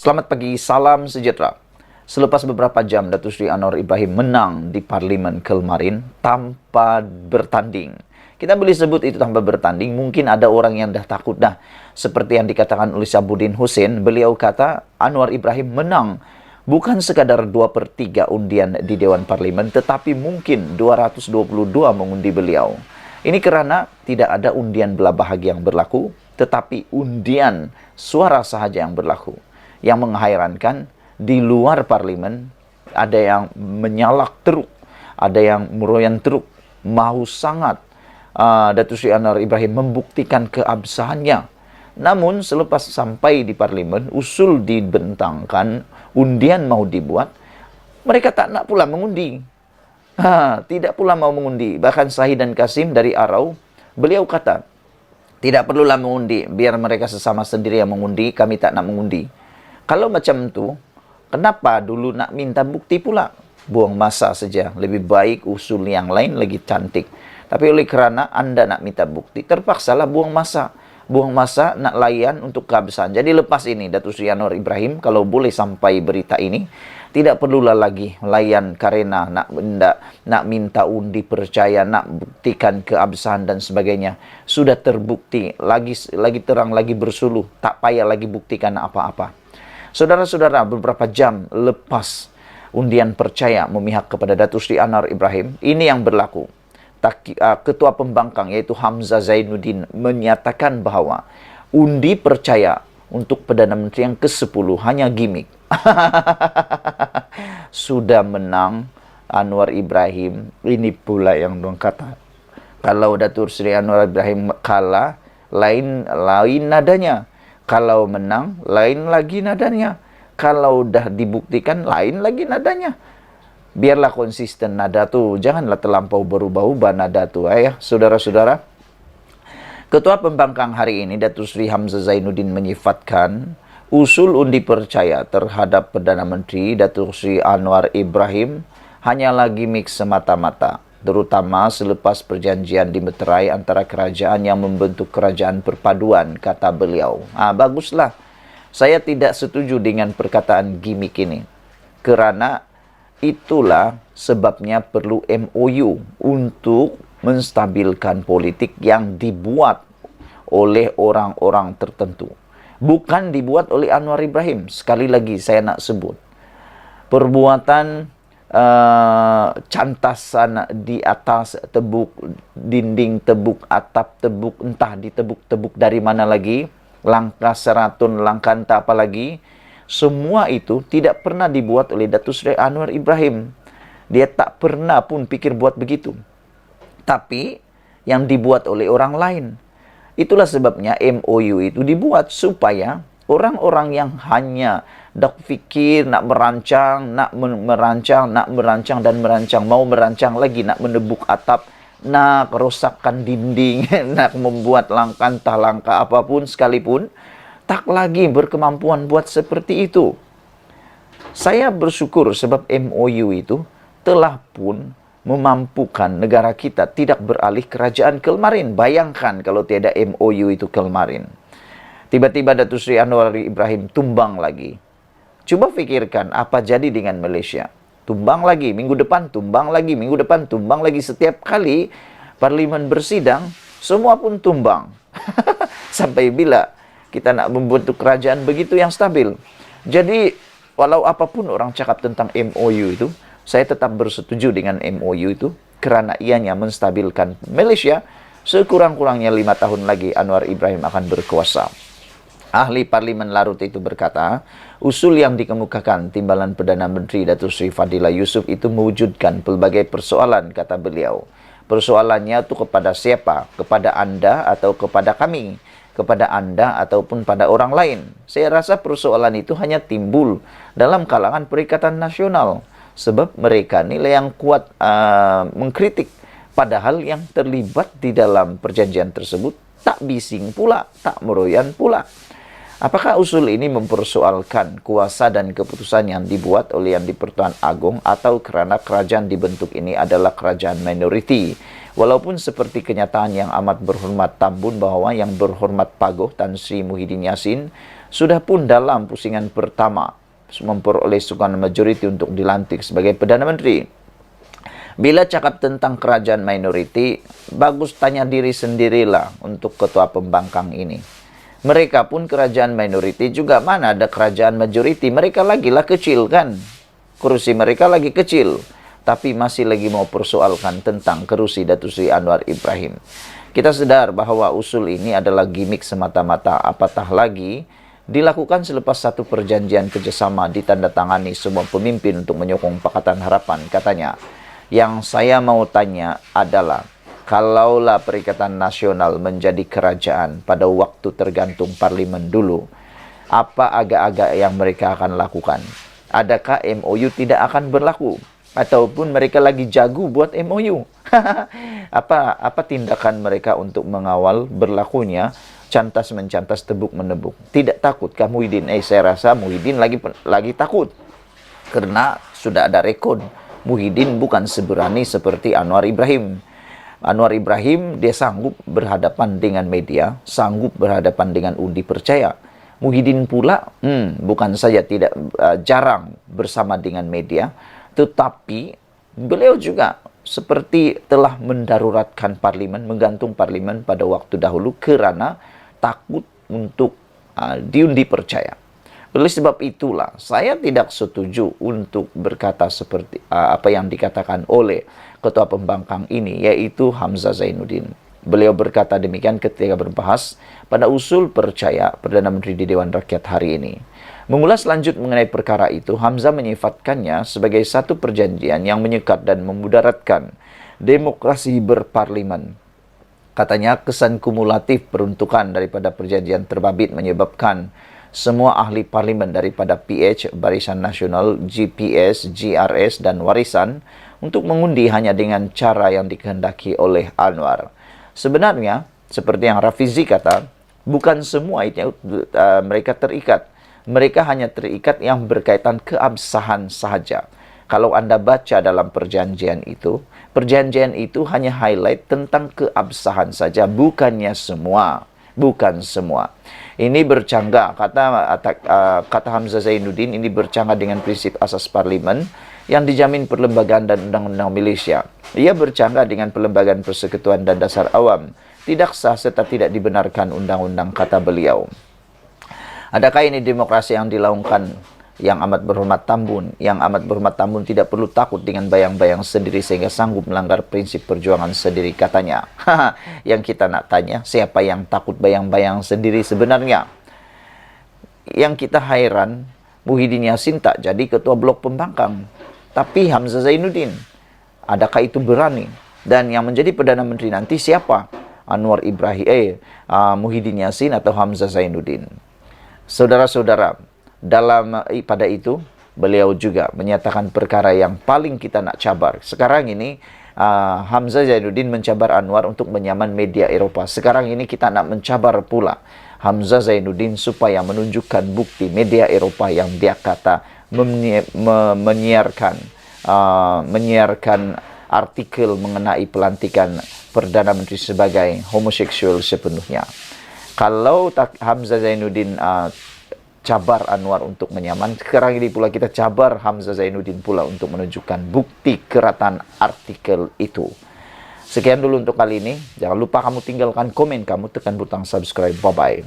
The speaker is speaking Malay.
Selamat pagi, salam sejahtera. Selepas beberapa jam, Datuk Seri Anwar Ibrahim menang di Parlimen kemarin tanpa bertanding. Kita boleh sebut itu tanpa bertanding, mungkin ada orang yang dah takut dah. Seperti yang dikatakan oleh Syabuddin Hussein, beliau kata Anwar Ibrahim menang bukan sekadar 2/3 undian di Dewan Parlimen, tetapi mungkin 222 mengundi beliau. Ini kerana tidak ada undian belah bahagi yang berlaku, tetapi undian suara sahaja yang berlaku. Yang menghairankan, di luar parlimen ada yang menyalak teruk, ada yang meroyan teruk, mahu sangat Datuk Seri Anwar Ibrahim membuktikan keabsahannya. Namun selepas sampai di parlimen, usul dibentangkan, undian mau dibuat, mereka tak nak pula mengundi. Tidak pula mau mengundi. Bahkan Sahid dan Kasim dari Arau, beliau kata, tidak perlulah mengundi, biar mereka sesama sendiri yang mengundi, kami tak nak mengundi. Kalau macam tu, kenapa dulu nak minta bukti pula? Buang masa saja. Lebih baik usul yang lain lagi cantik. Tapi oleh kerana anda nak minta bukti, terpaksalah buang masa. Buang masa nak layan untuk keabsahan. Jadi lepas ini, Datuk Seri Anwar Ibrahim, kalau boleh sampai berita ini, tidak perlulah lagi layan karena nak minta undi percaya, nak buktikan keabsahan dan sebagainya. Sudah terbukti, lagi terang, lagi bersuluh. Tak payah lagi buktikan apa-apa. Saudara-saudara, beberapa jam lepas undian percaya memihak kepada Datuk Seri Anwar Ibrahim, ini yang berlaku. Ketua Pembangkang iaitu Hamzah Zainuddin menyatakan bahawa undi percaya untuk Perdana Menteri yang ke-10 hanya gimmick. Sudah menang Anwar Ibrahim, ini pula yang dong kata. Kalau Datuk Seri Anwar Ibrahim kalah, lain nadanya. Kalau menang, lain lagi nadanya. Kalau dah dibuktikan, lain lagi nadanya. Biarlah konsisten nada tu. Janganlah terlampau berubah-ubah nada tu. Ya, saudara-saudara. Ketua Pembangkang hari ini, Datuk Seri Hamzah Zainuddin menyifatkan usul undi percaya terhadap Perdana Menteri Datuk Seri Anwar Ibrahim hanyalah gimmick semata-mata. Terutama selepas perjanjian dimeterai antara kerajaan yang membentuk kerajaan perpaduan, kata beliau. Baguslah. Saya tidak setuju dengan perkataan gimmick ini. Kerana itulah sebabnya perlu MOU untuk menstabilkan politik yang dibuat oleh orang-orang tertentu. Bukan dibuat oleh Anwar Ibrahim. Sekali lagi saya nak sebut. Perbuatan cantasan di atas tebuk, dinding tebuk, atap tebuk, entah ditebuk-tebuk dari mana lagi, langkah seratun, langkah entah apa lagi, semua itu tidak pernah dibuat oleh Datuk Seri Anwar Ibrahim. Dia tak pernah pun fikir buat begitu. Tapi yang dibuat oleh orang lain. Itulah sebabnya MOU itu dibuat supaya orang-orang yang hanya dak fikir nak merancang, mau merancang lagi, nak menebuk atap, nak rosakkan dinding, nak membuat langkah entah langkah apapun sekalipun, tak lagi berkemampuan buat seperti itu. Saya bersyukur sebab MOU itu telah pun memampukan negara kita tidak beralih kerajaan kemarin. Bayangkan kalau tiada MOU itu kemarin. Tiba-tiba Datuk Seri Anwar Ibrahim tumbang lagi. Cuba fikirkan apa jadi dengan Malaysia. Tumbang lagi, minggu depan tumbang lagi, minggu depan tumbang lagi. Setiap kali parlimen bersidang, semua pun tumbang. Sampai bila kita nak membentuk kerajaan begitu yang stabil. Jadi, walau apapun orang cakap tentang MOU itu, saya tetap bersetuju dengan MOU itu kerana ianya menstabilkan Malaysia. Sekurang-kurangnya 5 tahun lagi Anwar Ibrahim akan berkuasa. Ahli Parlimen Larut itu berkata, usul yang dikemukakan Timbalan Perdana Menteri Datuk Seri Fadilah Yusof itu mewujudkan pelbagai persoalan, kata beliau. Persoalannya itu kepada siapa? Kepada anda atau kepada kami? Kepada anda ataupun pada orang lain? Saya rasa persoalan itu hanya timbul dalam kalangan Perikatan Nasional. Sebab mereka nilai yang kuat mengkritik. Padahal yang terlibat di dalam perjanjian tersebut tak bising pula, tak meroyan pula. Apakah usul ini mempersoalkan kuasa dan keputusan yang dibuat oleh Yang di-Pertuan Agong atau kerana kerajaan dibentuk ini adalah kerajaan minoriti? Walaupun seperti kenyataan yang amat berhormat Tambun bahwa yang berhormat Pagoh Tan Sri Muhyiddin Yassin sudah pun dalam pusingan pertama memperoleh sokongan majoriti untuk dilantik sebagai Perdana Menteri. Bila cakap tentang kerajaan minoriti, bagus tanya diri sendirilah untuk ketua pembangkang ini. Mereka pun kerajaan minoriti juga, mana ada kerajaan majoriti. Mereka lagilah kecil kan. Kursi mereka lagi kecil. Tapi masih lagi mau persoalkan tentang kerusi Datuk Seri Anwar Ibrahim. Kita sadar bahwa usul ini adalah gimmick semata-mata, apatah lagi dilakukan selepas satu perjanjian kerjasama ditandatangani semua pemimpin untuk menyokong Pakatan Harapan. Katanya, yang saya mau tanya adalah, kalaulah Perikatan Nasional menjadi kerajaan pada waktu tergantung parlimen dulu, apa agak-agak yang mereka akan lakukan? Adakah MOU tidak akan berlaku? Ataupun mereka lagi jago buat MOU. apa tindakan mereka untuk mengawal berlakunya cantas mencantas, tebuk menebuk? Tidak takutkah Muhyiddin? Saya rasa Muhyiddin lagi takut. Karena sudah ada rekod. Muhyiddin bukan seberani seperti Anwar Ibrahim. Anwar Ibrahim dia sanggup berhadapan dengan media, sanggup berhadapan dengan undi percaya. Muhyiddin pula bukan saja tidak jarang bersama dengan media, tetapi beliau juga seperti telah mendaruratkan parlimen, menggantung parlimen pada waktu dahulu kerana takut untuk diundi percaya. Oleh sebab itulah saya tidak setuju untuk berkata seperti apa yang dikatakan oleh ketua pembangkang ini, yaitu Hamzah Zainuddin. Beliau berkata demikian ketika berbahas pada usul percaya Perdana Menteri di Dewan Rakyat hari ini. Mengulas lanjut mengenai perkara itu, Hamzah menyifatkannya sebagai satu perjanjian yang menyekat dan memudaratkan demokrasi berparlimen. Katanya, kesan kumulatif peruntukan daripada perjanjian terbabit menyebabkan semua ahli parlimen daripada PH, Barisan Nasional, GPS, GRS dan Warisan untuk mengundi hanya dengan cara yang dikehendaki oleh Anwar. Sebenarnya, seperti yang Rafizi kata, bukan semua itu mereka terikat. Mereka hanya terikat yang berkaitan keabsahan sahaja. Kalau Anda baca dalam perjanjian itu hanya highlight tentang keabsahan saja, bukannya semua. Bukan semua. Ini bercanggah, kata Hamzah Zainuddin, ini bercanggah dengan prinsip asas parlimen yang dijamin perlembagaan dan undang-undang Malaysia. Ia bercanggah dengan perlembagaan persekutuan dan dasar awam. Tidak sah serta tidak dibenarkan undang-undang, kata beliau. Adakah ini demokrasi yang dilaungkan yang amat berhormat Tambun? Yang amat berhormat Tambun tidak perlu takut dengan bayang-bayang sendiri sehingga sanggup melanggar prinsip perjuangan sendiri, katanya. Yang kita nak tanya, siapa yang takut bayang-bayang sendiri sebenarnya? Yang kita hairan, Muhyiddin Yassin tak jadi ketua blok pembangkang, tapi Hamzah Zainuddin. Adakah itu berani? Dan yang menjadi Perdana Menteri nanti siapa? Anwar Ibrahim, Muhyiddin Yassin atau Hamzah Zainuddin? Saudara-saudara, pada itu beliau juga menyatakan perkara yang paling kita nak cabar. Sekarang ini Hamzah Zainuddin mencabar Anwar untuk menyaman media Eropah. Sekarang ini kita nak mencabar pula Hamzah Zainuddin supaya menunjukkan bukti media Eropah yang dia kata menyiarkan artikel mengenai pelantikan Perdana Menteri sebagai homoseksual sepenuhnya. Kalau Hamzah Zainuddin cabar Anwar untuk menyaman, sekarang ini pula kita cabar Hamzah Zainuddin pula untuk menunjukkan bukti keratan artikel itu. Sekian dulu untuk kali ini. Jangan lupa kamu tinggalkan komen kamu, tekan butang subscribe. Bye-bye.